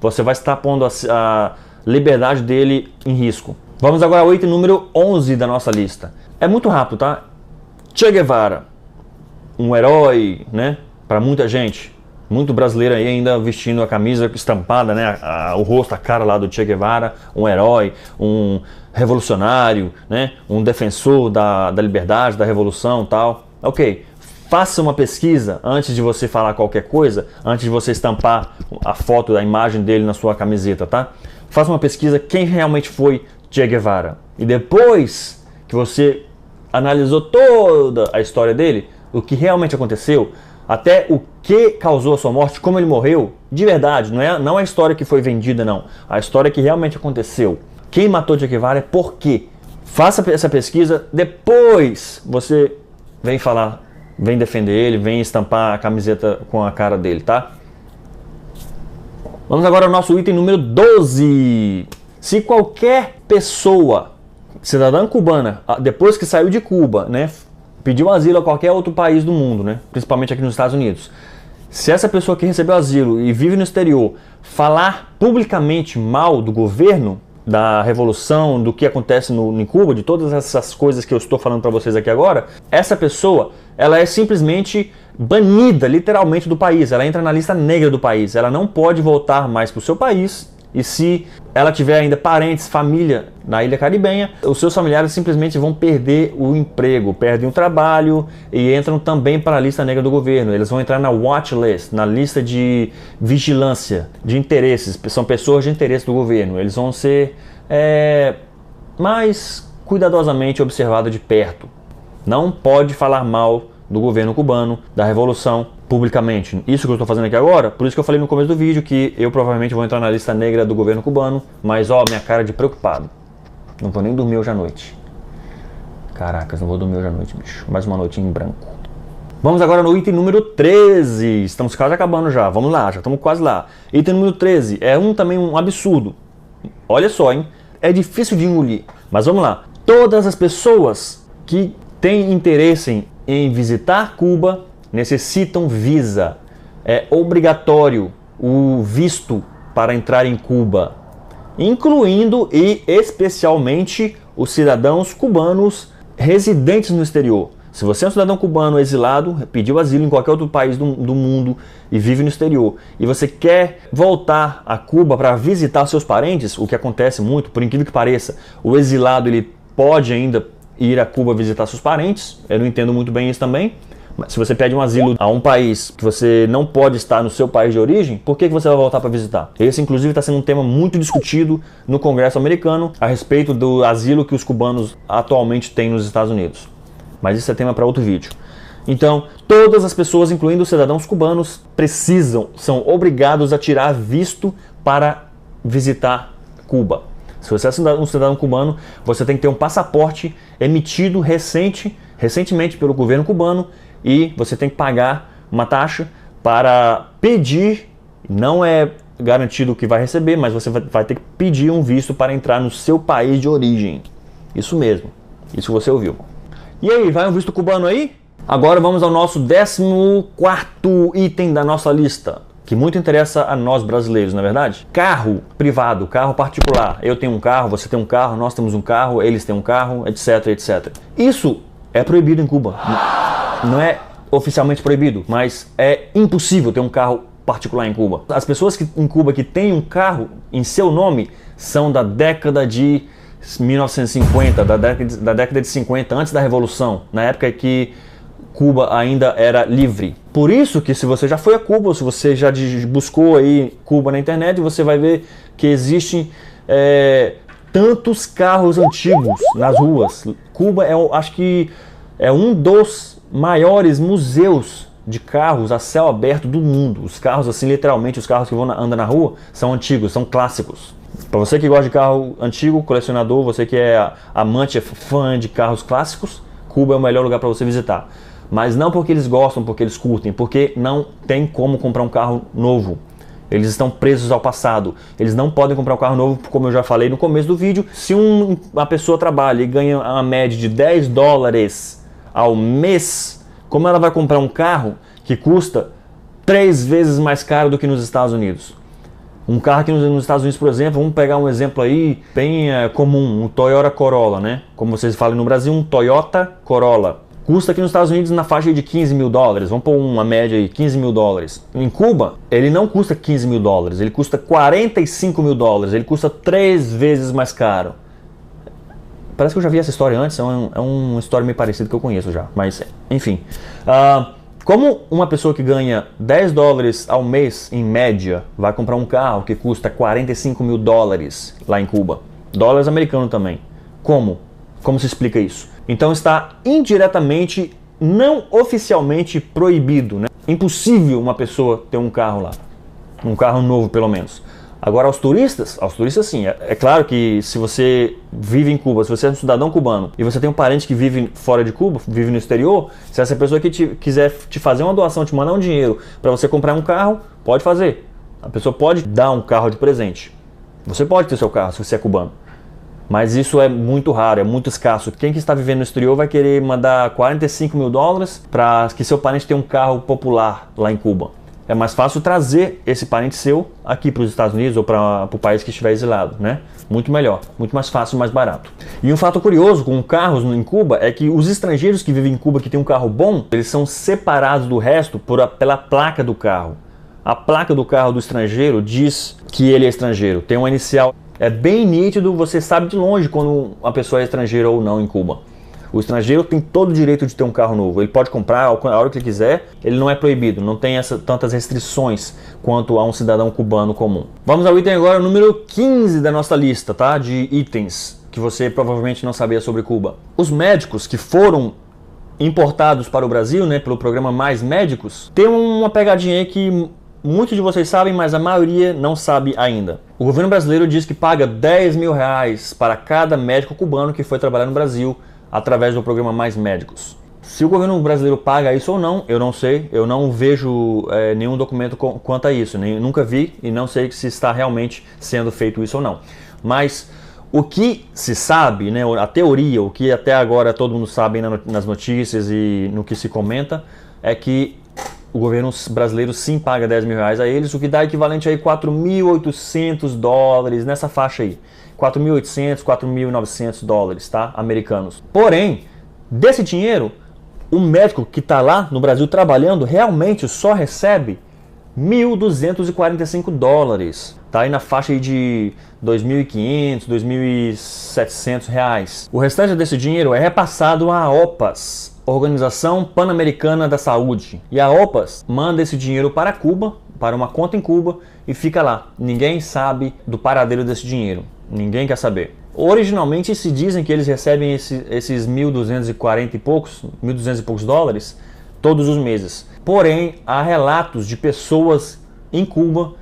você vai estar pondo a liberdade dele em risco. Vamos agora ao item número 11 da nossa lista. É muito rápido, tá? Che Guevara, um herói, né? Para muita gente. Muito brasileiro aí ainda vestindo a camisa estampada, né? O rosto, a cara lá do Che Guevara, um herói, um revolucionário, né? Um defensor da liberdade, da revolução, tal. Ok, faça uma pesquisa antes de você falar qualquer coisa, antes de você estampar a foto, da imagem dele na sua camiseta, tá? Faça uma pesquisa quem realmente foi Che Guevara. E depois que você analisou toda a história dele, o que realmente aconteceu, até o que causou a sua morte, como ele morreu, de verdade, não é a história que foi vendida, não. A história que realmente aconteceu. Quem matou Che Guevara é por quê. Faça essa pesquisa, depois você vem falar, vem defender ele, vem estampar a camiseta com a cara dele, tá? Vamos agora ao nosso item número 12. Se qualquer pessoa, cidadã cubana, depois que saiu de Cuba, né, pediu asilo a qualquer outro país do mundo, né? Principalmente aqui nos Estados Unidos. Se essa pessoa que recebeu asilo e vive no exterior falar publicamente mal do governo, da revolução, do que acontece em Cuba, de todas essas coisas que eu estou falando para vocês aqui agora, essa pessoa, ela é simplesmente banida, literalmente, do país. Ela entra na lista negra do país. Ela não pode voltar mais para o seu país. E se ela tiver ainda parentes, família na Ilha Caribenha, os seus familiares simplesmente vão perder o emprego, perdem o trabalho e entram também para a lista negra do governo. Eles vão entrar na watch list, na lista de vigilância, de interesses. São pessoas de interesse do governo. Eles vão ser mais cuidadosamente observados de perto. Não pode falar mal do governo cubano, da revolução, publicamente. Isso que eu estou fazendo aqui agora, por isso que eu falei no começo do vídeo que eu provavelmente vou entrar na lista negra do governo cubano, mas ó, minha cara de preocupado. Não vou nem dormir hoje à noite. Caracas, não vou dormir hoje à noite, bicho. Mais uma noite em branco. Vamos agora no item número 13. Estamos quase acabando já. Vamos lá, já estamos quase lá. Item número 13 é também um absurdo. Olha só, hein? É difícil de engolir. Mas vamos lá. Todas as pessoas que têm interesse em visitar Cuba necessitam visa. É obrigatório o visto para entrar em Cuba, incluindo e especialmente os cidadãos cubanos residentes no exterior. Se você é um cidadão cubano exilado, pediu asilo em qualquer outro país do mundo e vive no exterior, e você quer voltar a Cuba para visitar seus parentes, o que acontece muito, por incrível que pareça, o exilado ele pode ainda ir a Cuba visitar seus parentes. Eu não entendo muito bem isso também. Mas se você pede um asilo a um país que você não pode estar no seu país de origem, por que você vai voltar para visitar? Esse, inclusive, está sendo um tema muito discutido no Congresso americano a respeito do asilo que os cubanos atualmente têm nos Estados Unidos. Mas isso é tema para outro vídeo. Então, todas as pessoas, incluindo os cidadãos cubanos, são obrigados a tirar visto para visitar Cuba. Se você é um cidadão cubano, você tem que ter um passaporte emitido recentemente pelo governo cubano, e você tem que pagar uma taxa para pedir. Não é garantido que vai receber, mas você vai ter que pedir um visto para entrar no seu país de origem. Isso mesmo, isso você ouviu. E aí, vai um visto cubano aí? Agora vamos ao nosso 14º item da nossa lista, que muito interessa a nós brasileiros, não é verdade? Carro privado, carro particular. Eu tenho um carro, você tem um carro, nós temos um carro, eles têm um carro, etc, etc. Isso é proibido em Cuba. Não é oficialmente proibido, mas é impossível ter um carro particular em Cuba. As pessoas em Cuba que têm um carro em seu nome são da década de 1950, da década de 50, antes da Revolução, na época que Cuba ainda era livre. Por isso que se você já foi a Cuba, se você já buscou aí Cuba na internet, você vai ver que existem tantos carros antigos nas ruas. Cuba acho que é um dos maiores museus de carros a céu aberto do mundo. Os carros, assim, literalmente, os carros que andam na rua são antigos, são clássicos. Para você que gosta de carro antigo, colecionador, você que é amante, fã de carros clássicos, Cuba é o melhor lugar para você visitar. Mas não porque eles gostam, porque eles curtem, porque não tem como comprar um carro novo. Eles estão presos ao passado. Eles não podem comprar um carro novo, como eu já falei no começo do vídeo. Se uma pessoa trabalha e ganha uma média de $10 ao mês, como ela vai comprar um carro que custa 3 vezes mais caro do que nos Estados Unidos? Um carro aqui nos Estados Unidos, por exemplo, vamos pegar um exemplo aí bem comum, um Toyota Corolla, né? Como vocês falam no Brasil, um Toyota Corolla. Custa aqui nos Estados Unidos na faixa de 15 mil dólares, vamos pôr uma média aí, 15 mil dólares. Em Cuba, ele não custa 15 mil dólares, ele custa 45 mil dólares, ele custa 3 vezes mais caro. Parece que eu já vi essa história antes, é uma história meio parecida que eu conheço já, mas enfim. Como uma pessoa que ganha 10 dólares ao mês, em média, vai comprar um carro que custa 45 mil dólares lá em Cuba? Dólares americanos também. Como? Como se explica isso? Então está indiretamente, não oficialmente proibido, né? Impossível uma pessoa ter um carro lá. Um carro novo, pelo menos. Agora, aos turistas sim. É claro que se você vive em Cuba, se você é um cidadão cubano e você tem um parente que vive fora de Cuba, vive no exterior, se essa pessoa que quiser te fazer uma doação, te mandar um dinheiro para você comprar um carro, pode fazer. A pessoa pode dar um carro de presente. Você pode ter seu carro se você é cubano. Mas isso é muito raro, é muito escasso. Quem que está vivendo no exterior vai querer mandar 45 mil dólares para que seu parente tenha um carro popular lá em Cuba. É mais fácil trazer esse parente seu aqui para os Estados Unidos ou para o país que estiver exilado, né? Muito melhor, muito mais fácil e mais barato. E um fato curioso com carros em Cuba é que os estrangeiros que vivem em Cuba que têm um carro bom, eles são separados do resto pela placa do carro. A placa do carro do estrangeiro diz que ele é estrangeiro, tem uma inicial. É bem nítido, você sabe de longe quando uma pessoa é estrangeira ou não em Cuba. O estrangeiro tem todo o direito de ter um carro novo. Ele pode comprar a hora que ele quiser, ele não é proibido, não tem tantas restrições quanto a um cidadão cubano comum. Vamos ao item agora número 15 da nossa lista, tá? De itens que você provavelmente não sabia sobre Cuba. Os médicos que foram importados para o Brasil, né, pelo programa Mais Médicos, tem uma pegadinha aí que muitos de vocês sabem, mas a maioria não sabe ainda. O governo brasileiro diz que paga 10 mil reais para cada médico cubano que foi trabalhar no Brasil através do programa Mais Médicos. Se o governo brasileiro paga isso ou não, eu não sei, eu não vejo nenhum documento quanto a isso, nunca vi e não sei se está realmente sendo feito isso ou não. Mas o que se sabe, né, a teoria, o que até agora todo mundo sabe nas notícias e no que se comenta, é que o governo brasileiro sim paga 10 mil reais a eles, o que dá equivalente a 4.800 dólares, nessa faixa aí. 4.800, 4.900 dólares, tá? Americanos. Porém, desse dinheiro, o médico que está lá no Brasil trabalhando realmente só recebe 1.245 dólares. Tá aí na faixa aí de 2.500, 2.700 reais. O restante desse dinheiro é repassado à OPAS, Organização Pan-Americana da Saúde. E a OPAS manda esse dinheiro para Cuba, para uma conta em Cuba, e fica lá. Ninguém sabe do paradeiro desse dinheiro. Ninguém quer saber. Originalmente se dizem que eles recebem esses 1.240 e poucos, 1.200 e poucos dólares todos os meses. Porém, há relatos de pessoas em Cuba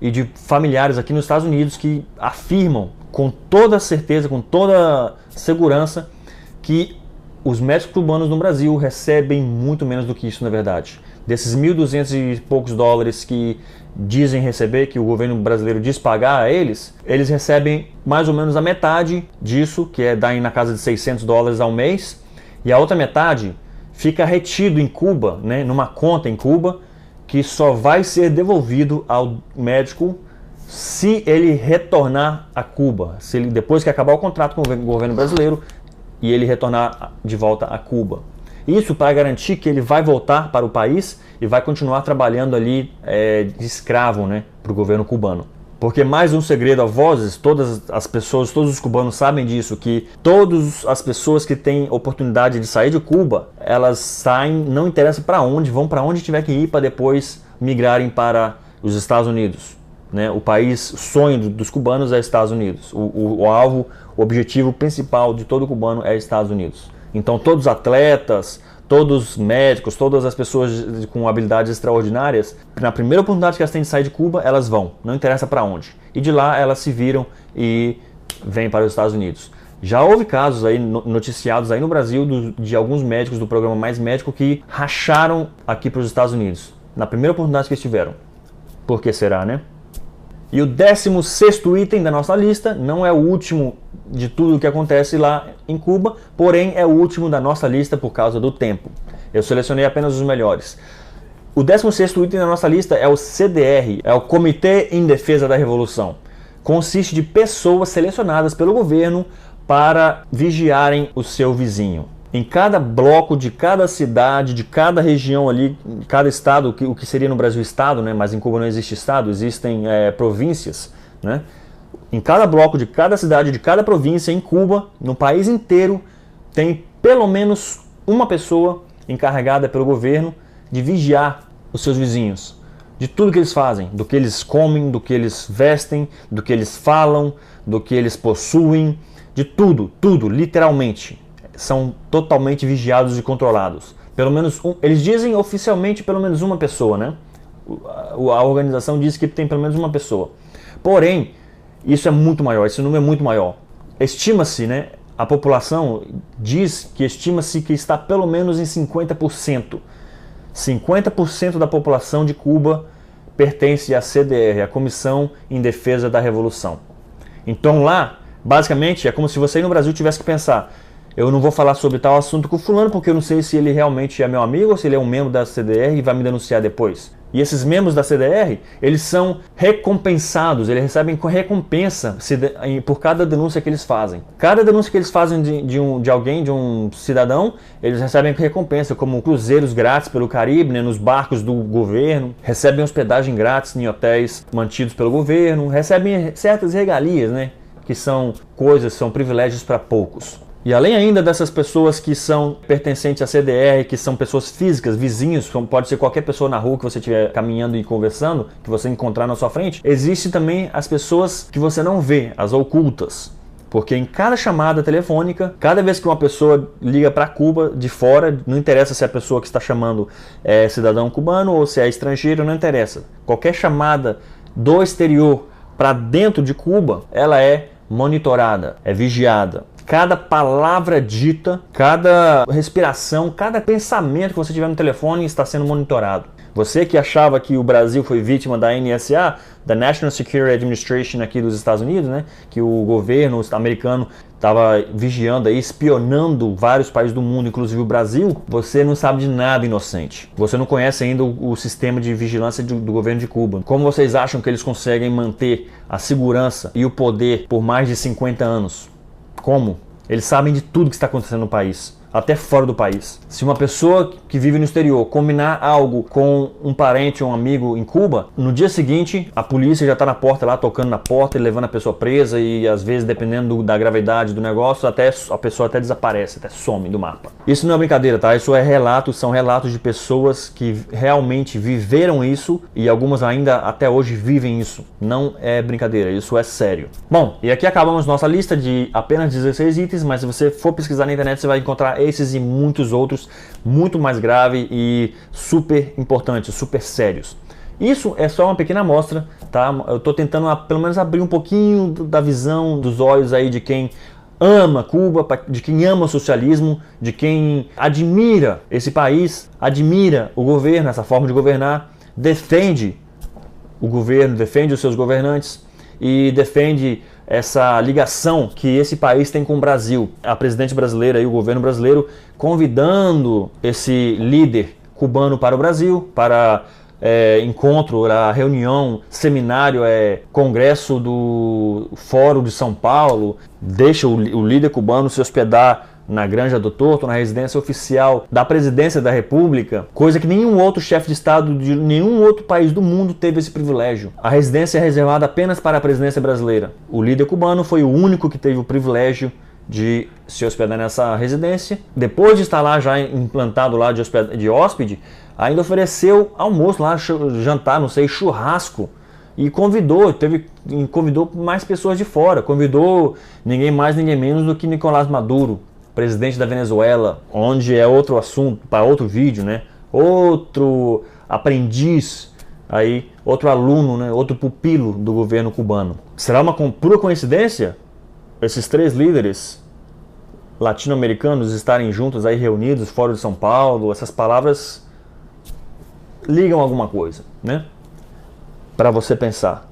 e de familiares aqui nos Estados Unidos que afirmam com toda certeza, com toda segurança, que os médicos cubanos no Brasil recebem muito menos do que isso na verdade. Desses 1.200 e poucos dólares que dizem receber, que o governo brasileiro diz pagar a eles, eles recebem mais ou menos a metade disso, que dá na casa de 600 dólares ao mês, e a outra metade fica retido em Cuba, né, numa conta em Cuba, que só vai ser devolvido ao médico se ele retornar a Cuba, se ele, depois que acabar o contrato com o governo brasileiro e ele retornar de volta a Cuba. Isso para garantir que ele vai voltar para o país e vai continuar trabalhando ali de escravo, né, para o governo cubano. Porque mais um segredo a vozes, todas as pessoas, todos os cubanos sabem disso, que todas as pessoas que têm oportunidade de sair de Cuba, elas saem, não interessa para onde, vão para onde tiver que ir para depois migrarem para os Estados Unidos. Né? O país sonho dos cubanos é Estados Unidos. O alvo, o objetivo principal de todo cubano é Estados Unidos. Então todos os atletas, todos os médicos, todas as pessoas com habilidades extraordinárias, na primeira oportunidade que elas têm de sair de Cuba, elas vão, não interessa para onde. E de lá elas se viram e vêm para os Estados Unidos. Já houve casos aí noticiados aí no Brasil de alguns médicos do programa Mais Médico que racharam aqui para os Estados Unidos, na primeira oportunidade que eles tiveram. Por que será, né? E o 16º item da nossa lista não é o último de tudo o que acontece lá em Cuba, porém é o último da nossa lista por causa do tempo. Eu selecionei apenas os melhores. O 16º item da nossa lista é o CDR, é o Comitê em Defesa da Revolução. Consiste de pessoas selecionadas pelo governo para vigiarem o seu vizinho. Em cada bloco de cada cidade, de cada região ali, cada estado, o que seria no Brasil estado, né? Mas em Cuba não existe estado, existem províncias, né? Em cada bloco de cada cidade, de cada província em Cuba, no país inteiro, tem pelo menos uma pessoa encarregada pelo governo de vigiar os seus vizinhos, de tudo que eles fazem, do que eles comem, do que eles vestem, do que eles falam, do que eles possuem, de tudo, tudo, literalmente. São totalmente vigiados e controlados. Pelo menos eles dizem oficialmente pelo menos uma pessoa, né? A organização diz que tem pelo menos uma pessoa. Porém, isso é muito maior, esse número é muito maior. Estima-se, né? A população diz que estima-se que está pelo menos em 50%. 50% da população de Cuba pertence à CDR, a Comissão em Defesa da Revolução. Então lá, basicamente, é como se você no Brasil tivesse que pensar: eu não vou falar sobre tal assunto com o fulano porque eu não sei se ele realmente é meu amigo ou se ele é um membro da CDR e vai me denunciar depois. E esses membros da CDR, eles são recompensados, eles recebem recompensa por cada denúncia que eles fazem. Cada denúncia que eles fazem de alguém, de um cidadão, eles recebem recompensa, como cruzeiros grátis pelo Caribe, né, nos barcos do governo, recebem hospedagem grátis em hotéis mantidos pelo governo, recebem certas regalias, né, que são coisas, são privilégios para poucos. E além ainda dessas pessoas que são pertencentes à CDR, que são pessoas físicas, vizinhos, pode ser qualquer pessoa na rua que você estiver caminhando e conversando, que você encontrar na sua frente, existe também as pessoas que você não vê, as ocultas. Porque em cada chamada telefônica, cada vez que uma pessoa liga para Cuba de fora, não interessa se a pessoa que está chamando é cidadão cubano ou se é estrangeiro, não interessa. Qualquer chamada do exterior para dentro de Cuba, ela é monitorada, é vigiada. Cada palavra dita, cada respiração, cada pensamento que você tiver no telefone está sendo monitorado. Você que achava que o Brasil foi vítima da NSA, da National Security Administration aqui dos Estados Unidos, né? Que o governo americano estava vigiando aí, espionando vários países do mundo, inclusive o Brasil, você não sabe de nada, inocente. Você não conhece ainda o sistema de vigilância do governo de Cuba. Como vocês acham que eles conseguem manter a segurança e o poder por mais de 50 anos? Como? Eles sabem de tudo que está acontecendo no país, até fora do país. Se uma pessoa que vive no exterior combinar algo com um parente ou um amigo em Cuba, no dia seguinte a polícia já está na porta lá, tocando na porta e levando a pessoa presa, e às vezes, dependendo da gravidade do negócio, até a pessoa até desaparece, até some do mapa. Isso não é brincadeira, tá? Isso são relatos de pessoas que realmente viveram isso e algumas ainda até hoje vivem isso. Não é brincadeira, isso é sério. Bom, e aqui acabamos nossa lista de apenas 16 itens, mas se você for pesquisar na internet você vai encontrar esses e muitos outros muito mais graves e super importantes, super sérios. Isso é só uma pequena amostra, tá? Eu estou tentando pelo menos abrir um pouquinho da visão dos olhos aí de quem ama Cuba, de quem ama o socialismo, de quem admira esse país, admira o governo, essa forma de governar, defende o governo, defende os seus governantes e defende essa ligação que esse país tem com o Brasil. A presidente brasileira e o governo brasileiro convidando esse líder cubano para o Brasil, para encontro, a reunião, seminário, congresso do Fórum de São Paulo, deixa o líder cubano se hospedar na Granja do Torto, na residência oficial da presidência da República, coisa que nenhum outro chefe de Estado de nenhum outro país do mundo teve esse privilégio. A residência é reservada apenas para a presidência brasileira. O líder cubano foi o único que teve o privilégio de se hospedar nessa residência. Depois de estar lá já implantado lá de hóspede, ainda ofereceu almoço lá, jantar, não sei, churrasco. E convidou mais pessoas de fora. Convidou ninguém mais, ninguém menos do que Nicolás Maduro, presidente da Venezuela, onde é outro assunto, para outro vídeo, né? Outro aprendiz, aí, outro aluno, né? Outro pupilo do governo cubano. Será uma pura coincidência esses três líderes latino-americanos estarem juntos, aí reunidos, fora de São Paulo? Essas palavras ligam alguma coisa, né? Para você pensar.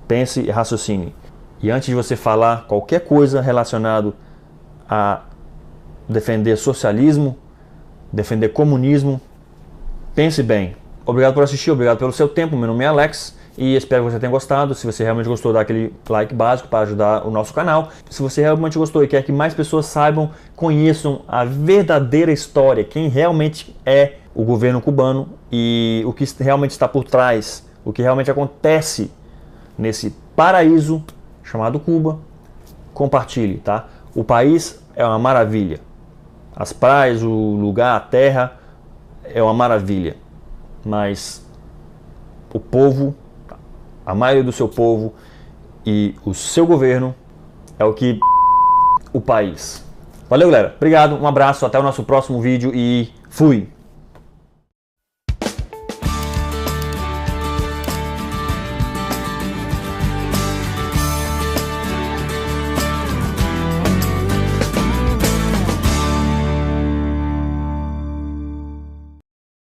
Pense e raciocine. E antes de você falar qualquer coisa relacionado a defender socialismo, defender comunismo, pense bem. Obrigado por assistir, obrigado pelo seu tempo. Meu nome é Alex e espero que você tenha gostado. Se você realmente gostou, dá aquele like básico para ajudar o nosso canal. Se você realmente gostou e quer que mais pessoas saibam, conheçam a verdadeira história, quem realmente é o governo cubano e o que realmente está por trás, o que realmente acontece nesse paraíso chamado Cuba, compartilhe, tá? O país é uma maravilha. As praias, o lugar, a terra é uma maravilha. Mas o povo, a maioria do seu povo e o seu governo é o que o país. Valeu, galera. Obrigado, um abraço, até o nosso próximo vídeo e fui!